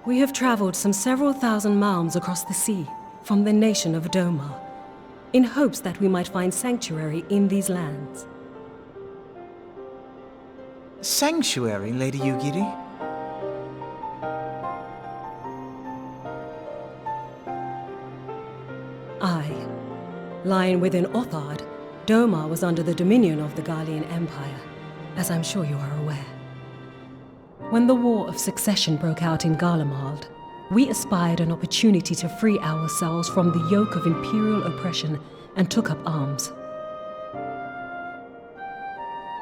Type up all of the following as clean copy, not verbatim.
We have traveled some several thousand miles across the sea from the nation of Doma, in hopes that we might find sanctuary in these lands. Sanctuary, Lady Yugiri? Aye. Lying within Othard, Doma was under the dominion of the Garlean Empire, as I'm sure you are aware. When the War of Succession broke out in Garlemald, we espied an opportunity to free ourselves from the yoke of imperial oppression and took up arms.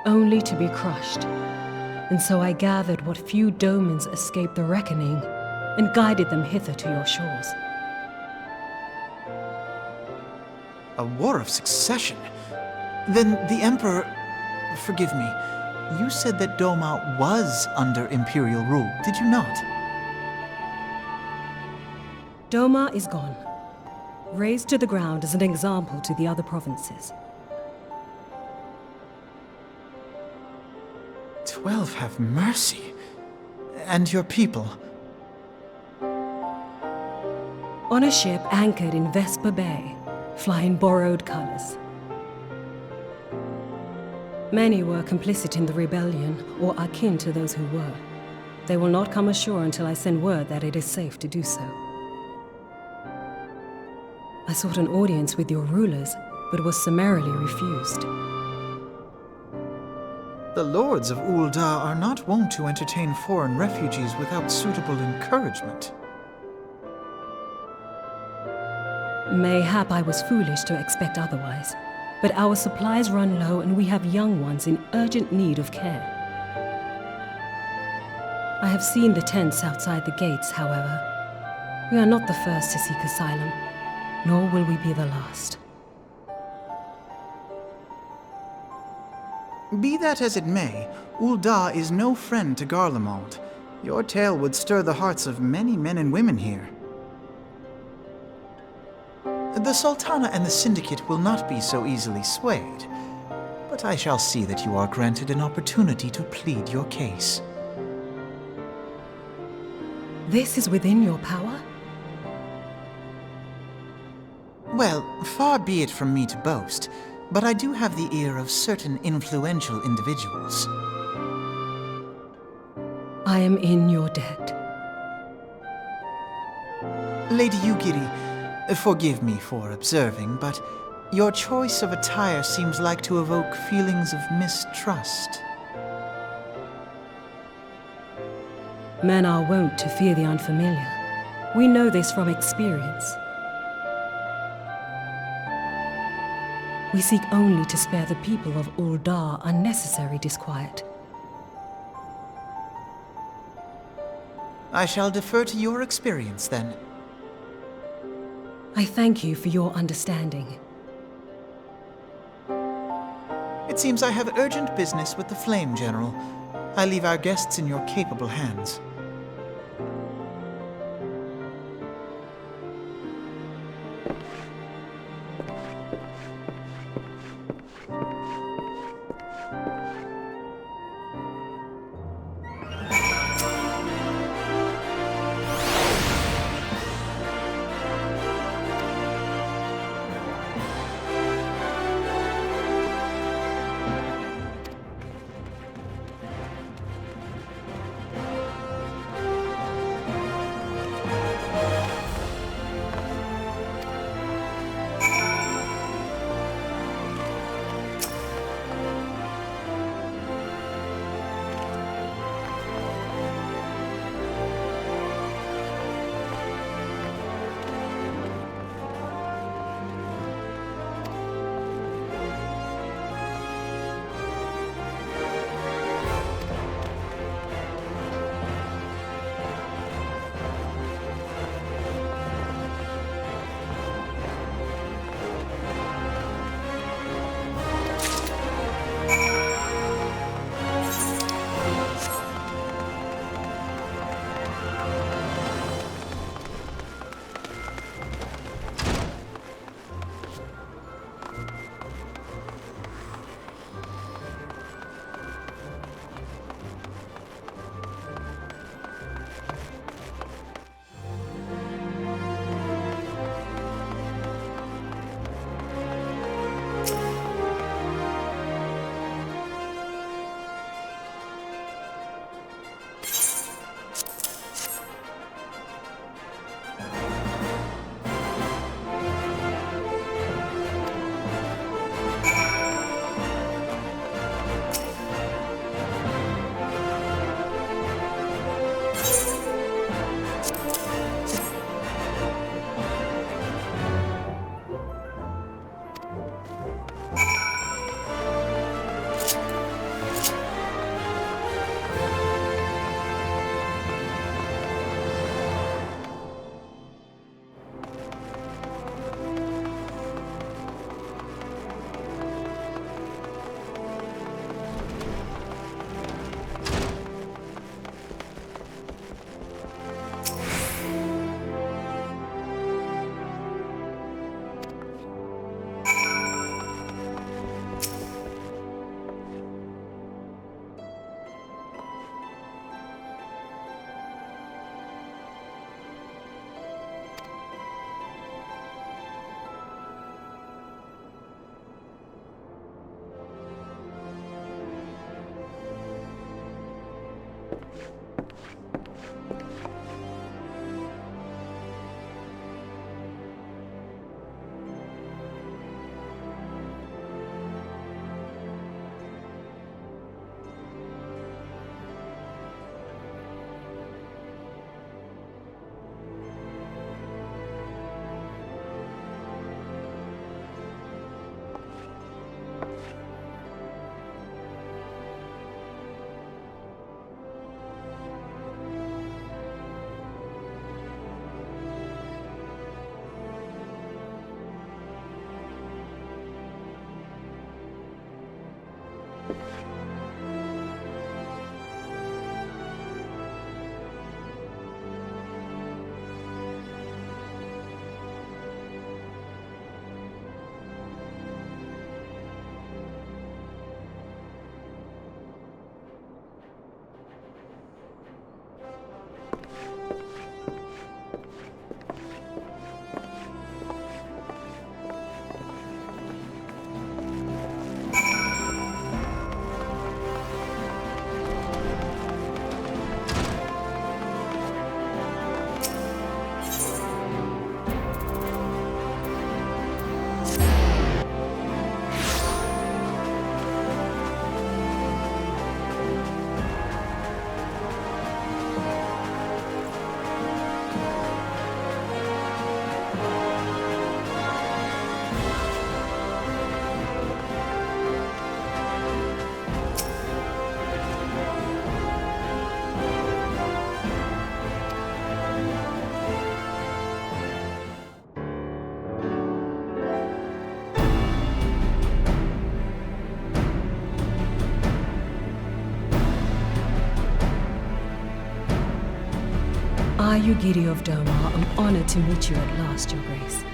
Only to be crushed. And so I gathered what few Domans escaped the reckoning and guided them hither to your shores. A war of succession? Then the Emperor... Forgive me. You said that Doma was under Imperial rule, did you not? Doma is gone. Razed to the ground as an example to the other provinces. 12 have mercy. And your people? On a ship anchored in Vesper Bay, flying borrowed colors. Many were complicit in the rebellion, or akin to those who were. They will not come ashore until I send word that it is safe to do so. I sought an audience with your rulers, but was summarily refused. The lords of Ul'dah are not wont to entertain foreign refugees without suitable encouragement. Mayhap I was foolish to expect otherwise, but our supplies run low and we have young ones in urgent need of care. I have seen the tents outside the gates, however. We are not the first to seek asylum, nor will we be the last. Be that as it may, Ul'dah is no friend to Garlemald. Your tale would stir the hearts of many men and women here. The Sultana and the Syndicate will not be so easily swayed, but I shall see that you are granted an opportunity to plead your case. This is within your power? Well, far be it from me to boast, but I do have the ear of certain influential individuals. I am in your debt. Lady Yugiri, forgive me for observing, but your choice of attire seems like to evoke feelings of mistrust. Men are wont to fear the unfamiliar. We know this from experience. We seek only to spare the people of Ul'dah unnecessary disquiet. I shall defer to your experience, then. I thank you for your understanding. It seems I have urgent business with the Flame General. I leave our guests in your capable hands. I, Yugiri of Doma, am honored to meet you at last, Your Grace.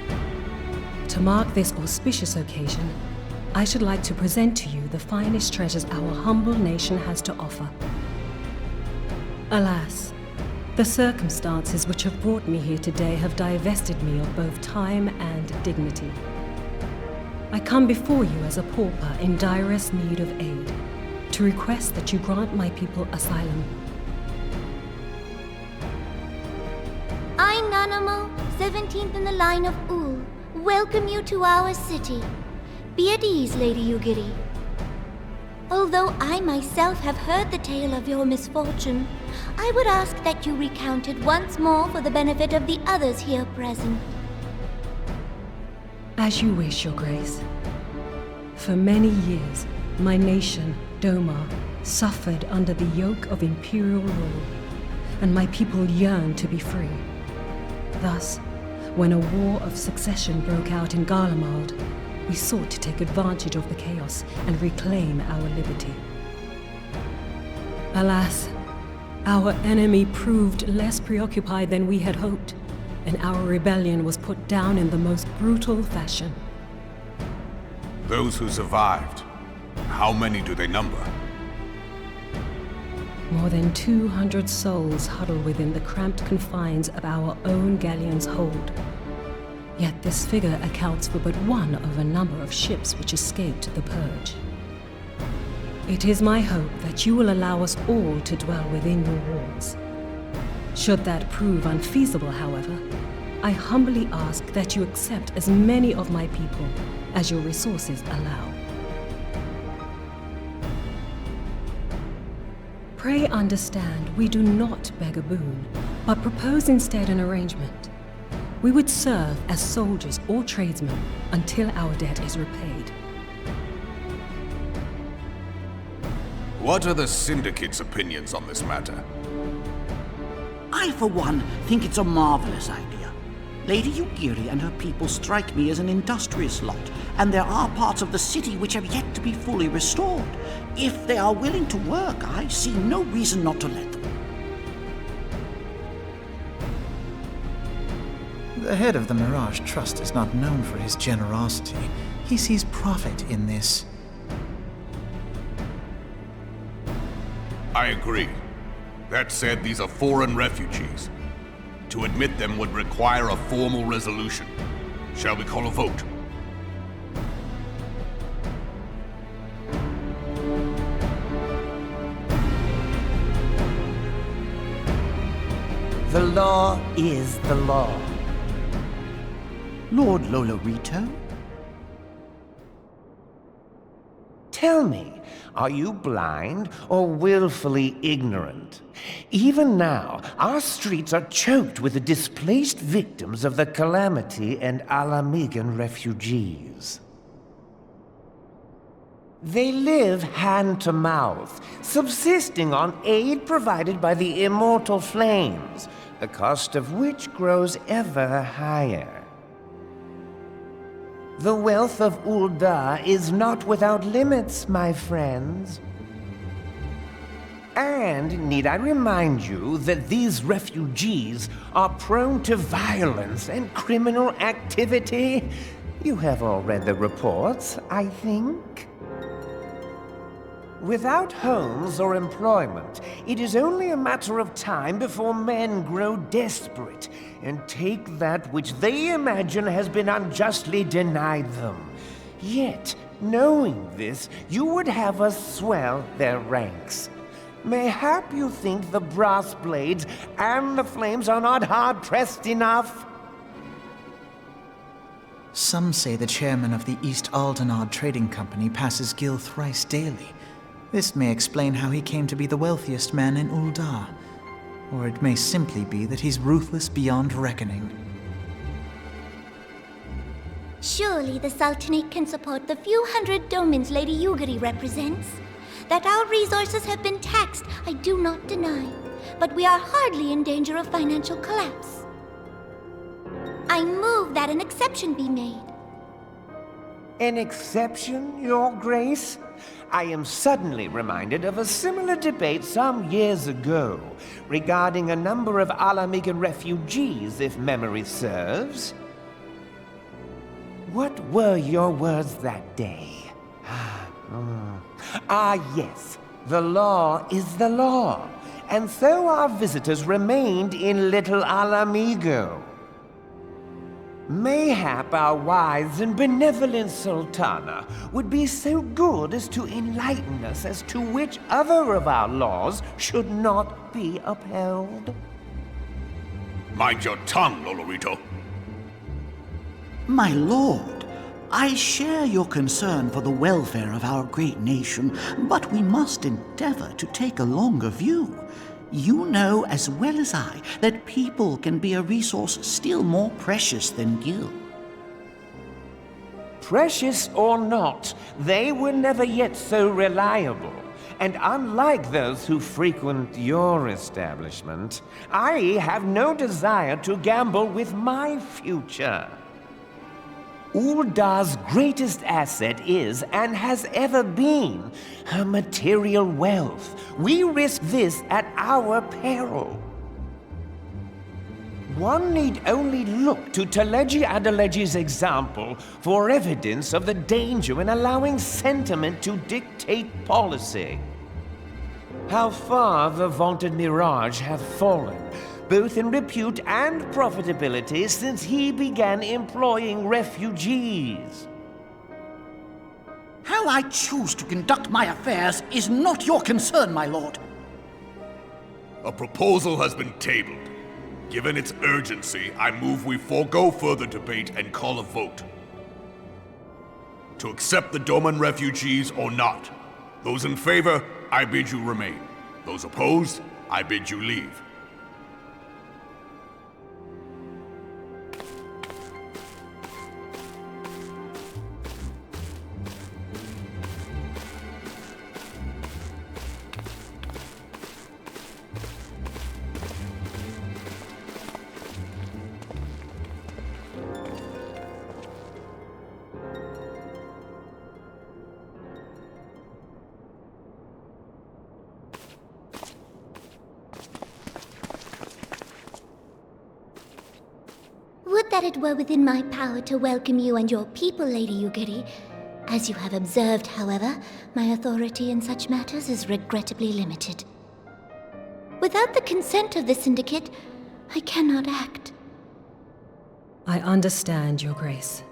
To mark this auspicious occasion, I should like to present to you the finest treasures our humble nation has to offer. Alas, the circumstances which have brought me here today have divested me of both time and dignity. I come before you as a pauper in direst need of aid, to request that you grant my people asylum. I, Nanamo, 17th in the line of Ul, welcome you to our city. Be at ease, Lady Yugiri. Although I myself have heard the tale of your misfortune, I would ask that you recount it once more for the benefit of the others here present. As you wish, Your Grace. For many years, my nation, Doma, suffered under the yoke of imperial rule, and my people yearned to be free. Thus, when a war of succession broke out in Garlemald, we sought to take advantage of the chaos and reclaim our liberty. Alas, our enemy proved less preoccupied than we had hoped, and our rebellion was put down in the most brutal fashion. Those who survived, how many do they number? More than 200 souls huddle within the cramped confines of our own galleon's hold. Yet this figure accounts for but one of a number of ships which escaped the purge. It is my hope that you will allow us all to dwell within your walls. Should that prove unfeasible, however, I humbly ask that you accept as many of my people as your resources allow. Pray understand, we do not beg a boon, but propose instead an arrangement. We would serve as soldiers or tradesmen until our debt is repaid. What are the Syndicate's opinions on this matter? I, for one, think it's a marvelous idea. Lady Yugiri and her people strike me as an industrious lot, and there are parts of the city which have yet to be fully restored. If they are willing to work, I see no reason not to let them. The head of the Mirage Trust is not known for his generosity. He sees profit in this. I agree. That said, these are foreign refugees. To admit them would require a formal resolution. Shall we call a vote? The law is the law. Lord Lolorito? Tell me, are you blind or willfully ignorant? Even now, our streets are choked with the displaced victims of the Calamity and Alamigan refugees. They live hand to mouth, subsisting on aid provided by the immortal flames, the cost of which grows ever higher. The wealth of Ul'dah is not without limits, my friends. And need I remind you that these refugees are prone to violence and criminal activity? You have all read the reports, I think. Without homes or employment, it is only a matter of time before men grow desperate and take that which they imagine has been unjustly denied them. Yet, knowing this, you would have us swell their ranks. Mayhap you think the brass blades and the flames are not hard-pressed enough? Some say the chairman of the East Aldenard Trading Company passes Gil thrice daily. This may explain how he came to be the wealthiest man in Ul'dah. Or it may simply be that he's ruthless beyond reckoning. Surely the Sultanate can support the few hundred domins Lady Yugiri represents. That our resources have been taxed, I do not deny. But we are hardly in danger of financial collapse. I move that an exception be made. An exception, Your Grace? I am suddenly reminded of a similar debate some years ago regarding a number of Alamigan refugees, if memory serves. What were your words that day? Yes. The law is the law, and so our visitors remained in Little Alamigo. Mayhap our wise and benevolent Sultana would be so good as to enlighten us as to which other of our laws should not be upheld. Mind your tongue, Lolorito. My lord, I share your concern for the welfare of our great nation, but we must endeavor to take a longer view. You know as well as I that people can be a resource still more precious than gil. Precious or not, they were never yet so reliable. And unlike those who frequent your establishment, I have no desire to gamble with my future. Uldar's greatest asset is, and has ever been, her material wealth. We risk this at our peril. One need only look to Teleji Adeleji's example for evidence of the danger in allowing sentiment to dictate policy. How far the vaunted Mirage have fallen, both in repute and profitability, since he began employing refugees. How I choose to conduct my affairs is not your concern, my lord. A proposal has been tabled. Given its urgency, I move we forego further debate and call a vote. To accept the Doman refugees or not. Those in favor, I bid you remain. Those opposed, I bid you leave. Would that it were within my power to welcome you and your people, Lady Yugiri. As you have observed, however, my authority in such matters is regrettably limited. Without the consent of the Syndicate, I cannot act. I understand, Your Grace,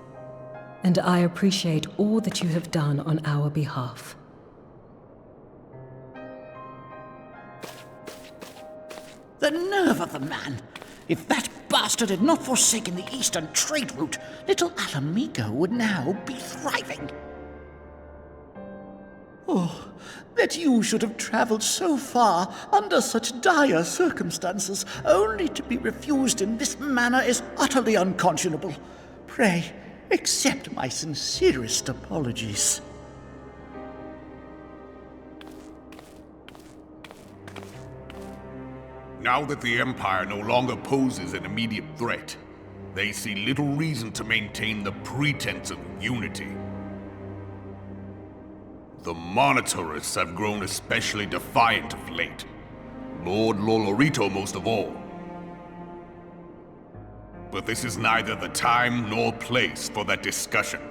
and I appreciate all that you have done on our behalf. The nerve of the man! If that bastard had not forsaken the eastern trade route, Little Alamigo would now be thriving. Oh, that you should have traveled so far under such dire circumstances, only to be refused in this manner is utterly unconscionable. Pray, accept my sincerest apologies. Now that the Empire no longer poses an immediate threat, they see little reason to maintain the pretense of unity. The Monitorists have grown especially defiant of late. Lord Lolorito most of all. But this is neither the time nor place for that discussion.